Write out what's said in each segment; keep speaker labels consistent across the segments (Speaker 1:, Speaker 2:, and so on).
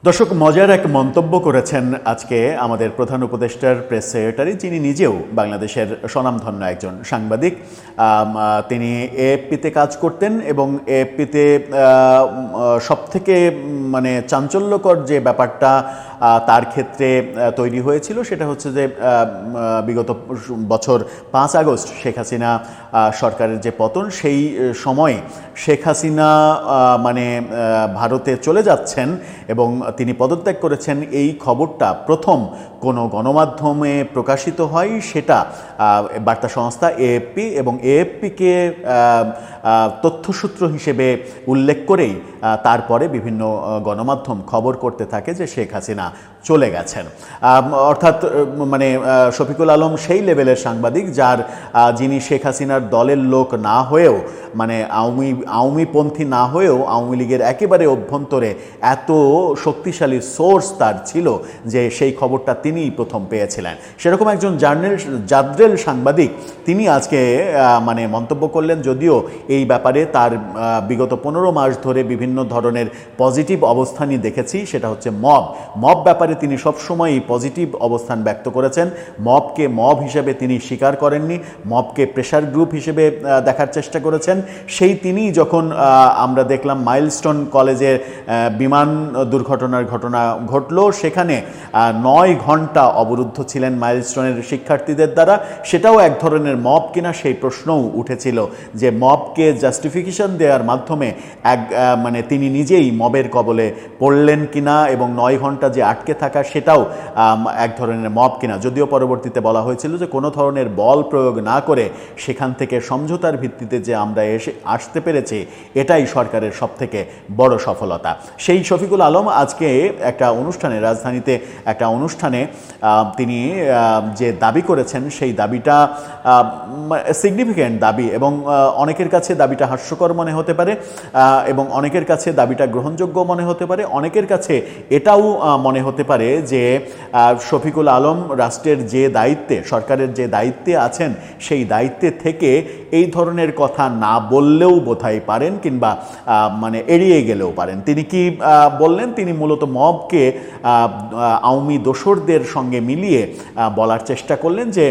Speaker 1: দর্শক, মজার এক মন্তব্য করেছেন আজকে আমাদের প্রধান উপদেষ্টার প্রেস সেক্রেটারি, যিনি নিজেও বাংলাদেশের স্বনামধন্য একজন সাংবাদিক। তিনি এএফপিতে কাজ করতেন এবং এএফপিতে সবথেকে চাঞ্চল্যকর যে ব্যাপারটা তার ক্ষেত্রে তৈরি হয়েছিল সেটা হচ্ছে যে বিগত বছর 5 আগস্ট শেখ হাসিনা সরকারের যে পতন, সেই সময়ে শেখ হাসিনা ভারতে চলে যাচ্ছেন এবং তিনি পদত্যাগ করেছেন, এই খবরটা প্রথম কোনো গণমাধ্যমে প্রকাশিত হয়, সেটা বার্তা সংস্থা এএফপি, এবং এএফপিকে তথ্যসূত্র হিসেবে উল্লেখ করেই তারপরে বিভিন্ন গণমাধ্যম খবর করতে থাকে যে শেখ হাসিনা চলে গেছেন। অর্থাৎ শফিকুল আলম সেই লেভেলের সাংবাদিক যিনি শেখ হাসিনার দলের লোক না হয়েও, আওয়ামীপন্থী না হয়েও আওয়ামী লীগের একেবারে অভ্যন্তরে এত শক্তিশালী সোর্স তার ছিল যে সেই খবরটা তিনিই প্রথম পেয়েছিলেন। সেরকম একজন জাদ্রেল সাংবাদিক তিনি আজকে মন্তব্য করলেন, যদিও এই ব্যাপারে তার বিগত 15 মাস ধরে বিভিন্ন ধরনের পজিটিভ অবস্থানই দেখেছি। সেটা হচ্ছে মব ব্যাপারে তিনি সবসময়ই পজিটিভ অবস্থান ব্যক্ত করেছেন। মবকে মব হিসেবে তিনি স্বীকার করেননি, মবকে প্রেশার গ্রুপ হিসেবে দেখার চেষ্টা করেছেন। সেই তিনি যখন আমরা দেখলাম মাইলস্টোন কলেজে বিমান দুর্ঘটনার ঘটনা ঘটল, সেখানে 9 ঘন্টা অবরুদ্ধ ছিলেন মাইলস্টোনের শিক্ষার্থীদের দ্বারা, সেটাও এক ধরনের মব কিনা সেই প্রশ্নও উঠেছিল যে মবকে জাস্টিফিকেশন দেওয়ার মাধ্যমে তিনি নিজেই মবের কবলে পড়লেন কিনা, এবং 9 ঘন্টা যে আটকে থাকা সেটাও এক ধরনের মব কিনা। যদিও পরবর্তীতে বলা হয়েছিল যে কোনো ধরনের বল প্রয়োগ না করে সেখান থেকে সমঝোতার ভিত্তিতে যে আমরা আসতে পেরেছি, এটাই সরকারের সবথেকে বড় সফলতা। সেই শফিকুল আলম আজকে একটা অনুষ্ঠানে, রাজধানীতে একটা অনুষ্ঠানে তিনি যে দাবি করেছেন, সেই দাবিটা সিগনিফিক্যান্ট দাবি, এবং অনেকের কাছে দাবিটা হাস্যকর মনে হতে পারে, এবং অনেকের কাছে দাবিটা গ্রহণযোগ্য মনে হতে পারে, অনেকের কাছে এটাও মনে হতে পারে যে শফিকুল আলম রাষ্ট্রের যে দায়িত্বে, সরকারের যে দায়িত্বে আছেন, সেই দায়িত্বে থেকে এই ধরনের কথা না বললেও বোধহয় পারেন, কিংবা এড়িয়ে গেলেও পারেন। তিনি কি বললেন? তিনি মূলত মবকে আওয়ামী দোসরদের সঙ্গে মিলিয়ে বলার চেষ্টা করলেন যে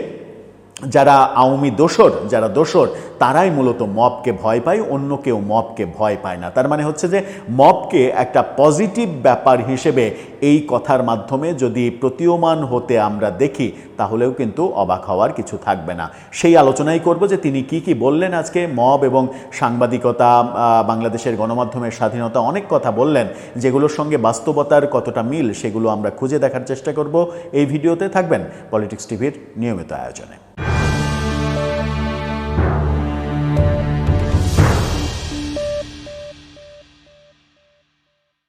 Speaker 1: যারা আওয়ামী দোসর তারাই মূলত মবকে ভয় পায়, অন্য কেউ মবকে ভয় পায় না। তার মানে হচ্ছে যে মবকে একটা পজিটিভ ব্যাপার হিসেবে এই কথার মাধ্যমে যদি প্রতীয়মান হতে আমরা দেখি, তাহলেও কিন্তু অবাক হওয়ার কিছু থাকবে না। সেই আলোচনাই করব যে তিনি কি বললেন আজকে। মব এবং সাংবাদিকতা, বাংলাদেশের গণমাধ্যমের স্বাধীনতা, অনেক কথা বললেন যেগুলোর সঙ্গে বাস্তবতার কতটা মিল, সেগুলো আমরা খুঁজে দেখার চেষ্টা করব। এই ভিডিওতে থাকবেন পলিটিক্স টিভির নিয়মিত আয়োজনে।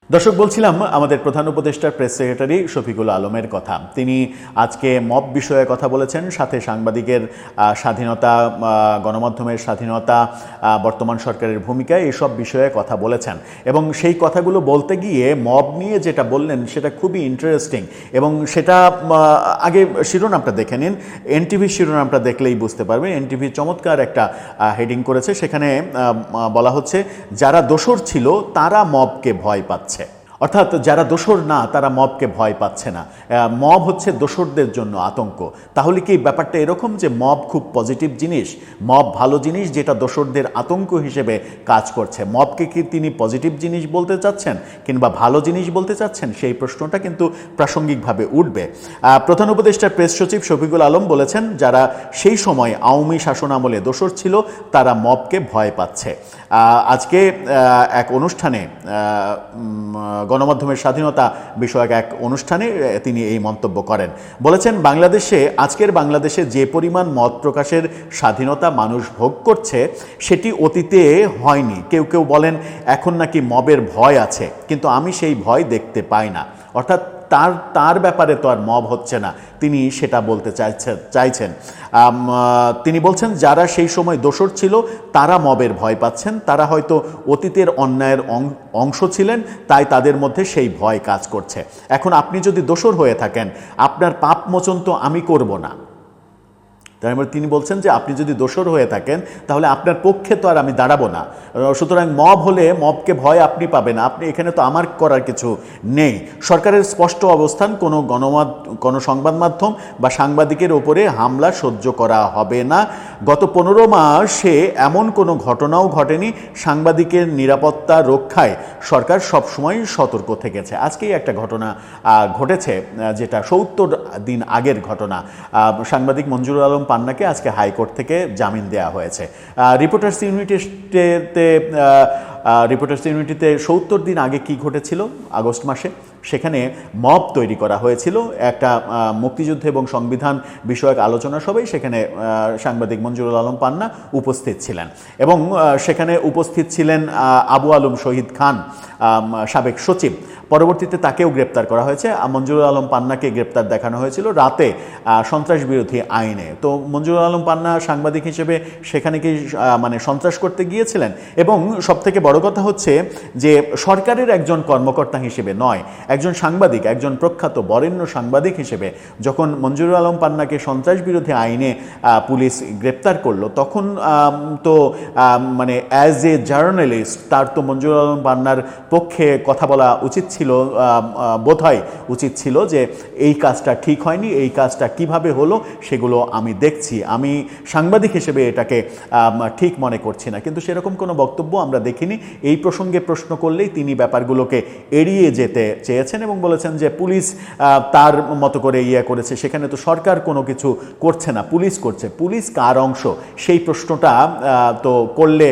Speaker 1: দর্শক, বলছিলাম আমাদের প্রধান উপদেষ্টার প্রেস সেক্রেটারি শফিকুল আলমের কথা। তিনি আজকে মব বিষয়ে কথা বলেছেন, সাথে সাংবাদিকের স্বাধীনতা, গণমাধ্যমের স্বাধীনতা, বর্তমান সরকারের ভূমিকা, এইসব বিষয়ে কথা বলেছেন। এবং সেই কথাগুলো বলতে গিয়ে মব নিয়ে যেটা বললেন সেটা খুবই ইন্টারেস্টিং, এবং সেটা আগে শিরোনামটা দেখে নিন। এনটিভি শিরোনামটা দেখলেই বুঝতে পারবেন। এনটিভি চমৎকার একটা হেডিং করেছে, সেখানে বলা হচ্ছে যারা দোসর ছিল তারা মবকে ভয় পাচ্ছে। অর্থাৎ যারা দোসর না তারা মবকে ভয় পাচ্ছে না, মব হচ্ছে দোসরদের জন্য আতঙ্ক। তাহলে কি ব্যাপারটা এরকম যে মব খুব পজিটিভ জিনিস, মব ভালো জিনিস যেটা দোসরদের আতঙ্ক হিসেবে কাজ করছে? মবকে কি তিনি পজিটিভ জিনিস বলতে চাচ্ছেন কিংবা ভালো জিনিস বলতে চাচ্ছেন? সেই প্রশ্নটা কিন্তু প্রাসঙ্গিকভাবে উঠবে। প্রধান উপদেষ্টার প্রেস সচিব শফিকুল আলম বলেছেন, যারা সেই সময় আওয়ামী শাসনামলে দোসর ছিল তারা মবকে ভয় পাচ্ছে। আজকে এক অনুষ্ঠানে, গণমাধ্যমের স্বাধীনতা বিষয়ক এক অনুষ্ঠানে তিনি এই মন্তব্য করেন। বলেছেন, আজকের বাংলাদেশে যে পরিমাণ মত প্রকাশের স্বাধীনতা মানুষ ভোগ করছে সেটি অতীতে হয়নি। কেউ কেউ বলেন এখন নাকি মবের ভয় আছে, কিন্তু আমি সেই ভয় দেখতে পাই না। অর্থাৎ তার ব্যাপারে তো আর মব হচ্ছে না, তিনি সেটা বলতে চাইছেন। তিনি বলছেন যারা সেই সময় দোসর ছিল তারা মবের ভয় পাচ্ছেন, তারা হয়তো অতীতের অন্যায়ের অংশ ছিলেন, তাই তাদের মধ্যে সেই ভয় কাজ করছে। এখন আপনি যদি দোসর হয়ে থাকেন, আপনার পাপ মোচন তো আমি করব না, তার মানে তিনি বলছেন যে আপনি যদি দোষর হয়ে থাকেন তাহলে আপনার পক্ষে তো আর আমি দাঁড়াবো না, সুতরাং মব হলে মবকে ভয় আপনি পাবেন, আপনি এখানে তো আমার করার কিছু নেই। সরকারের স্পষ্ট অবস্থান, কোনো সংবাদ মাধ্যম বা সাংবাদিকের ওপরে হামলা সহ্য করা হবে না। গত 15 মাসে এমন কোনো ঘটনাও ঘটেনি। সাংবাদিকের নিরাপত্তা রক্ষায় সরকার সবসময় সতর্ক থেকেছে। আজকেই একটা ঘটনা ঘটেছে, যেটা 70 দিন আগের ঘটনা। সাংবাদিক মঞ্জুরুল আলম পান্নাকে আজকে হাইকোর্ট থেকে জামিন দেওয়া হয়েছে। রিপোর্টার্স ইউনিটিতে 70 দিন আগে কি ঘটেছিল আগস্ট মাসে, সেখানে মব তৈরি করা হয়েছিল, একটা মুক্তিযুদ্ধ এবং সংবিধান বিষয়ক আলোচনা সভায় সেখানে সাংবাদিক মঞ্জুরুল আলম পান্না উপস্থিত ছিলেন এবং সেখানে উপস্থিত ছিলেন আবু আলম শহীদ খান, সাবেক সচিব। পরবর্তীতে তাকেও গ্রেপ্তার করা হয়েছে। মঞ্জুরুল আলম পান্নাকে গ্রেপ্তার দেখানো হয়েছিল রাতে সন্ত্রাস বিরোধী আইনে। তো মঞ্জুরুল আলম পান্না সাংবাদিক হিসেবে সেখানে কি মানে সন্ত্রাস করতে গিয়েছিলেন? এবং সবথেকে বড় কথা হচ্ছে যে সরকারের একজন কর্মকর্তা হিসেবে নয়, একজন সাংবাদিক, একজন প্রখ্যাত বরেণ্য সাংবাদিক হিসেবে যখন মঞ্জুরুল আলম পান্নাকে সন্ত্রাস বিরোধী আইনে পুলিশ গ্রেপ্তার করলো, তখন তো মানে অ্যাজ এ জার্নালিস্ট তার তো মঞ্জুরুল আলম পান্নার পক্ষে কথা বলা উচিত ছিল, বোধহয় উচিত ছিল যে এই কাজটা ঠিক হয়নি, এই কাজটা কিভাবে হলো সেগুলো আমি দেখছি, আমি সাংবাদিক হিসেবে এটাকে ঠিক মনে করছি না। কিন্তু সেরকম কোনো বক্তব্য আমরা দেখিনি। এই প্রসঙ্গে প্রশ্ন করলেই তিনি ব্যাপারগুলোকে এড়িয়ে যেতে চেয়েছেন এবং বলেছেন যে পুলিশ তার মতো করে করেছে, সেখানে তো সরকার কোনো কিছু করছে না, পুলিশ করছে। পুলিশ কার অংশ সেই প্রশ্নটা তো করলে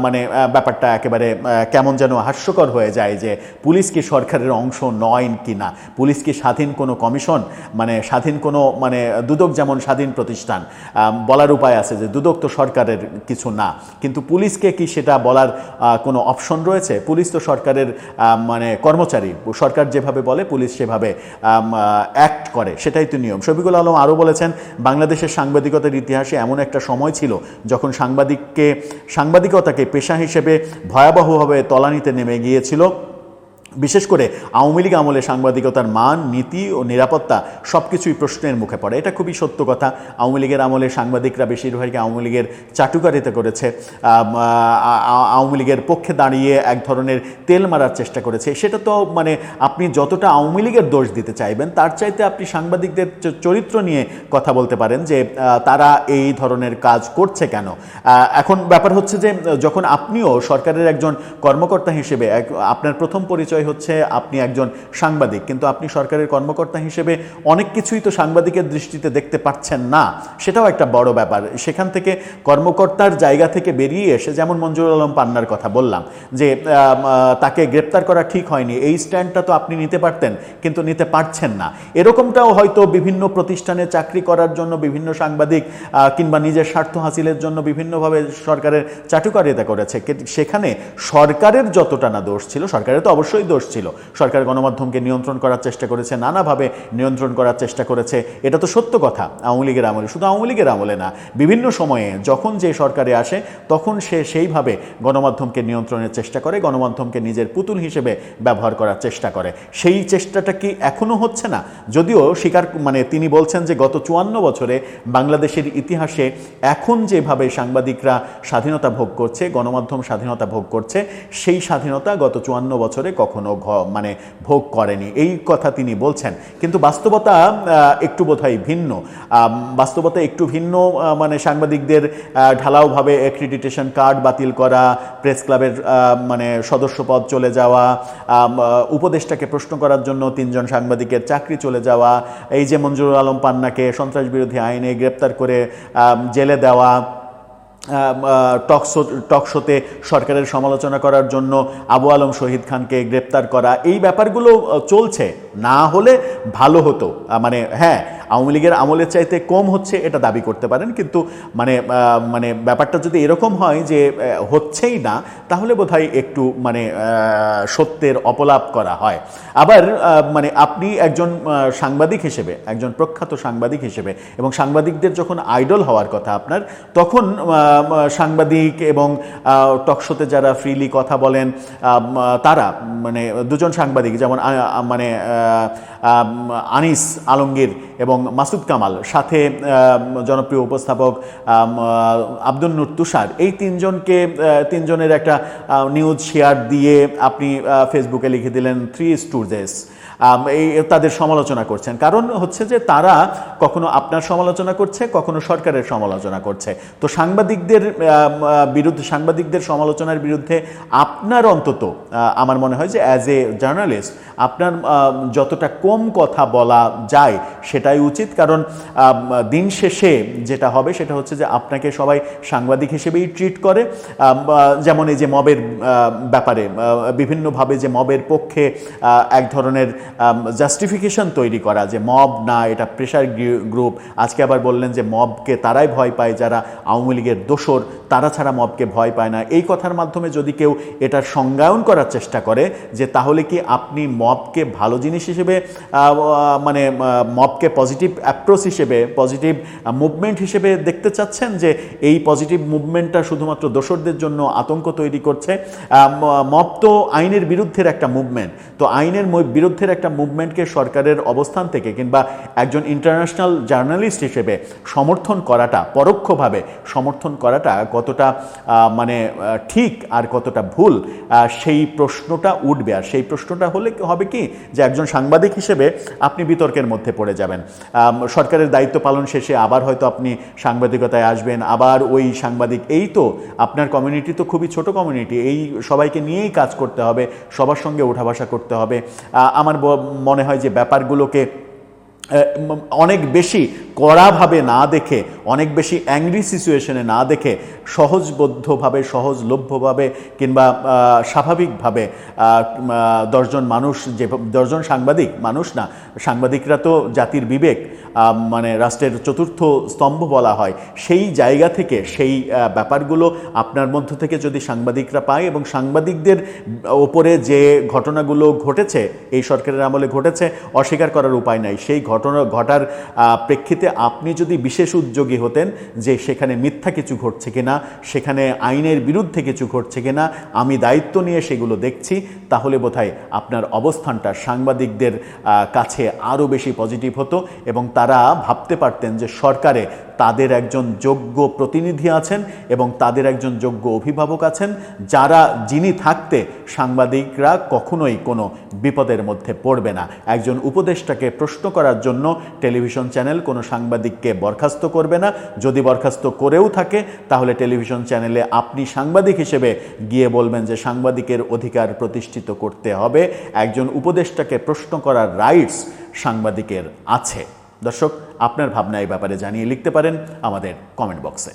Speaker 1: মানে ব্যাপারটা একেবারে কেমন যেন হাস্যকর হয়ে যায় যে পুলিশ কি সরকারের অংশ নয় কি না, পুলিশ কি স্বাধীন কোনো কমিশন, মানে স্বাধীন কোনো মানে দুদক যেমন স্বাধীন প্রতিষ্ঠান, বলার উপায় আছে যে দুদক তো সরকারের কিছু না, কিন্তু পুলিশকে কি সেটা বলার কোনো অপশন রয়েছে? পুলিশ তো সরকারের মানে কর্মচারী, সরকার যেভাবে বলে পুলিশ সেভাবে অ্যাক্ট করে, সেটাই তো নিয়ম। শফিকুল আলম আরও বলেছেন বাংলাদেশের সাংবাদিকতার ইতিহাসে এমন একটা সময় ছিল যখন সাংবাদিকতাকে পেশা হিসেবে ভয়াবহভাবে তলানিতে নেমে গিয়েছিল। বিশেষ করে আওয়ামী লীগ আমলে সাংবাদিকতার মান, নীতি ও নিরাপত্তা সব কিছুই প্রশ্নের মুখে পড়ে। এটা খুবই সত্য কথা। আওয়ামী লীগের আমলে সাংবাদিকরা বেশিরভাগই আওয়ামী লীগের চাটুকারিতা করেছে, আওয়ামী লীগের পক্ষে দাঁড়িয়ে এক ধরনের তেল মারার চেষ্টা করেছে। সেটা তো মানে আপনি যতটা আওয়ামী লীগের দোষ দিতে চাইবেন তার চাইতে আপনি সাংবাদিকদের চরিত্র নিয়ে কথা বলতে পারেন যে তারা এই ধরনের কাজ করছে কেন। এখন ব্যাপার হচ্ছে যে যখন আপনিও সরকারের একজন কর্মকর্তা হিসেবে আপনার প্রথম পরিচয় হচ্ছে আপনি একজন সাংবাদিক, কিন্তু আপনি সরকারের কর্মকর্তা হিসেবে অনেক কিছুই তো সাংবাদিকের দৃষ্টিতে দেখতে পাচ্ছেন না, সেটাও একটা বড় ব্যাপার। সেখান থেকে কর্মকর্তার জায়গা থেকে বেরিয়ে এসে, যেমন মঞ্জুরুল আলম পান্নার কথা বললাম যে তাকে গ্রেপ্তার করা ঠিক হয়নি, এই স্ট্যান্ডটা তো আপনি নিতে পারতেন, কিন্তু নিতে পারছেন না। এরকমটাও হয়তো বিভিন্ন প্রতিষ্ঠানে চাকরি করার জন্য বিভিন্ন সাংবাদিক কিংবা নিজের স্বার্থ হাসিলের জন্য বিভিন্নভাবে সরকারের চাটুকারিতা করেছে। সেখানে সরকারের যতটা না দোষ ছিল, সরকারের তো অবশ্যই দোষ ছিল, সরকার গণমাধ্যমকে নিয়ন্ত্রণ করার চেষ্টা করেছে, নানাভাবে নিয়ন্ত্রণ করার চেষ্টা করেছে, এটা তো সত্য কথা। আওয়ামী লীগের আমলে, শুধু আওয়ামী লীগের আমলে না, বিভিন্ন সময়ে যখন যে সরকারে আসে তখন সে সেইভাবে গণমাধ্যমকে নিয়ন্ত্রণের চেষ্টা করে, গণমাধ্যমকে নিজের পুতুল হিসেবে ব্যবহার করার চেষ্টা করে। সেই চেষ্টাটা কি এখনও হচ্ছে না? যদিও মানে তিনি বলছেন যে গত 54 বছরে বাংলাদেশের ইতিহাসে এখন যেভাবে সাংবাদিকরা স্বাধীনতা ভোগ করছে, গণমাধ্যম স্বাধীনতা ভোগ করছে, সেই স্বাধীনতা গত 54 বছরে কখনো মানে ভোগ করেনি, এই কথা তিনি বলছেন। কিন্তু বাস্তবতা একটু বোধহয় ভিন্ন। বাস্তবতা একটু ভিন্ন, মানে সাংবাদিকদের ঢালাওভাবে অ্যাক্রিডিটেশন কার্ড বাতিল করা, প্রেস ক্লাবের মানে সদস্যপদ চলে যাওয়া, উপদেষ্টাকে প্রশ্ন করার জন্য 3 জন সাংবাদিকের চাকরি চলে যাওয়া, এই যে মঞ্জুরুল আলম পান্নাকে সন্ত্রাস বিরোধী আইনে গ্রেপ্তার করে জেলে দেওয়া, টকশোতে সরকারের সমালোচনা করার জন্য আবু আলম শহীদ খানকে গ্রেপ্তার করা, এই ব্যাপারগুলো চলছে। না হলে ভালো হতো, মানে হ্যাঁ আওয়ামী লীগের আমলের চাইতে কম হচ্ছে এটা দাবি করতে পারেন, কিন্তু মানে ব্যাপারটা যদি এরকম হয় যে হচ্ছেই না, তাহলে বোধহয় একটু মানে সত্যের অপলাপ করা হয়। আবার মানে আপনি একজন সাংবাদিক হিসেবে, একজন প্রখ্যাত সাংবাদিক হিসেবে, এবং সাংবাদিকদের যখন আইডল হওয়ার কথা আপনার, তখন সাংবাদিক এবং টকশোতে যারা ফ্রিলি কথা বলেন তারা, মানে 2 জন সাংবাদিক যেমন মানে আনিস আলমগীর এবং এবং মাসুদ কামাল, সাথে জনপ্রিয় উপস্থাপক আব্দুল নূর তুষার, এই তিনজনের একটা নিউজ শেয়ার দিয়ে আপনি ফেসবুকে লিখে দিলেন 3 স্টুজেস। এই তাদের সমালোচনা করছেন, কারণ হচ্ছে যে তারা কখনো আপনার সমালোচনা করছে, কখনো সরকারের সমালোচনা করছে। তো সাংবাদিকদের সমালোচনার বিরুদ্ধে আপনার অন্তত আমার মনে হয় যে অ্যাজ এ জার্নালিস্ট আপনার যতটা কম কথা বলা যায় সেটাই উচিত, কারণ দিন শেষে যেটা হবে সেটা হচ্ছে যে আপনাকে সবাই সাংবাদিক হিসেবেই ট্রিট করে। যেমন এই যে মবের ব্যাপারে বিভিন্নভাবে যে মবের পক্ষে এক ধরনের জাস্টিফিকেশন তৈরি করা, যে মব না, এটা প্রেশার গ্রুপ। আজকে আবার বললেন যে মবকে তারাই ভয় পায় যারা আওয়ামী লীগের দোসর, তারা ছাড়া মবকে ভয় পায় না। এই কথার মাধ্যমে যদি কেউ এটার সংজ্ঞায়ন করার চেষ্টা করে যে তাহলে কি আপনি মবকে ভালো জিনিস হিসেবে, মানে মবকে পজিটিভ অ্যাপ্রোচ হিসেবে, পজিটিভ মুভমেন্ট হিসেবে দেখতে চাচ্ছেন, যে এই পজিটিভ মুভমেন্টটা শুধুমাত্র দোসরদের জন্য আতঙ্ক তৈরি করছে? মব তো আইনের বিরুদ্ধের একটা মুভমেন্ট। তো আইনের বিরুদ্ধের একটা মুভমেন্টকে সরকারের অবস্থান থেকে কিংবা একজন ইন্টারন্যাশনাল জার্নালিস্ট হিসেবে সমর্থন করাটা, পরোক্ষভাবে সমর্থন করাটা কতটা মানে ঠিক আর কতটা ভুল, সেই প্রশ্নটা উঠবে। আর সেই প্রশ্নটা হবে কি, যে একজন সাংবাদিক হিসেবে আপনি বিতর্কের মধ্যে পড়ে যাবেন। সরকারের দায়িত্ব পালন শেষে আবার হয়তো আপনি সাংবাদিকতায় আসবেন, আবার ওই সাংবাদিক, এই তো আপনার কমিউনিটি তো খুবই ছোট কমিউনিটি, এই সবাইকে নিয়েই কাজ করতে হবে, সবার সঙ্গে ওঠা বসা করতে হবে। আমার মনে হয় যে ব্যাপারগুলোকে অনেক বেশি কড়াভাবে না দেখে, অনেক বেশি অ্যাংরি সিচুয়েশনে না দেখে, সহজবোধ্যভাবে, সহজলভ্যভাবে কিংবা স্বাভাবিকভাবে 10জন মানুষ, যে 10জন সাংবাদিক, মানুষ না, সাংবাদিকরা তো জাতির বিবেক, মানে রাষ্ট্রের চতুর্থ স্তম্ভ বলা হয়, সেই জায়গা থেকে সেই ব্যাপারগুলো আপনার মধ্য থেকে যদি সাংবাদিকরা পায়, এবং সাংবাদিকদের ওপরে যে ঘটনাগুলো ঘটেছে, এই সরকারের আমলে ঘটেছে, অস্বীকার করার উপায় নাই। সেই ঘটার প্রেক্ষিতে আপনি যদি বিশেষ উদ্যোগী হতেন যে সেখানে মিথ্যা কিছু ঘটছে কিনা, সেখানে আইনের বিরুদ্ধে কিছু ঘটছে কিনা, আমি দায়িত্ব নিয়ে সেগুলো দেখছি, তাহলে বোধহয় আপনার অবস্থানটা সাংবাদিকদের কাছে আরও বেশি পজিটিভ হতো, এবং তারা ভাবতে পারতেন যে সরকারে তাদের একজন যোগ্য প্রতিনিধি আছেন এবং তাদের একজন যোগ্য অভিভাবক আছেন, যিনি থাকতে সাংবাদিকরা কখনোই কোনো বিপদের মধ্যে পড়বে না। একজন উপদেষ্টাকে প্রশ্ন করার জন্য টেলিভিশন চ্যানেল কোনো সাংবাদিককে বরখাস্ত করবে না। যদি বরখাস্ত করেও থাকে তাহলে টেলিভিশন চ্যানেলে আপনি সাংবাদিক হিসেবে গিয়ে বলবেন যে সাংবাদিকের অধিকার প্রতিষ্ঠিত করতে হবে, একজন উপদেষ্টাকে প্রশ্ন করার রাইটস সাংবাদিকের আছে। দর্শক, আপনার ভাবনা এই ব্যাপারে জানিয়ে লিখতে পারেন আমাদের কমেন্ট বক্সে।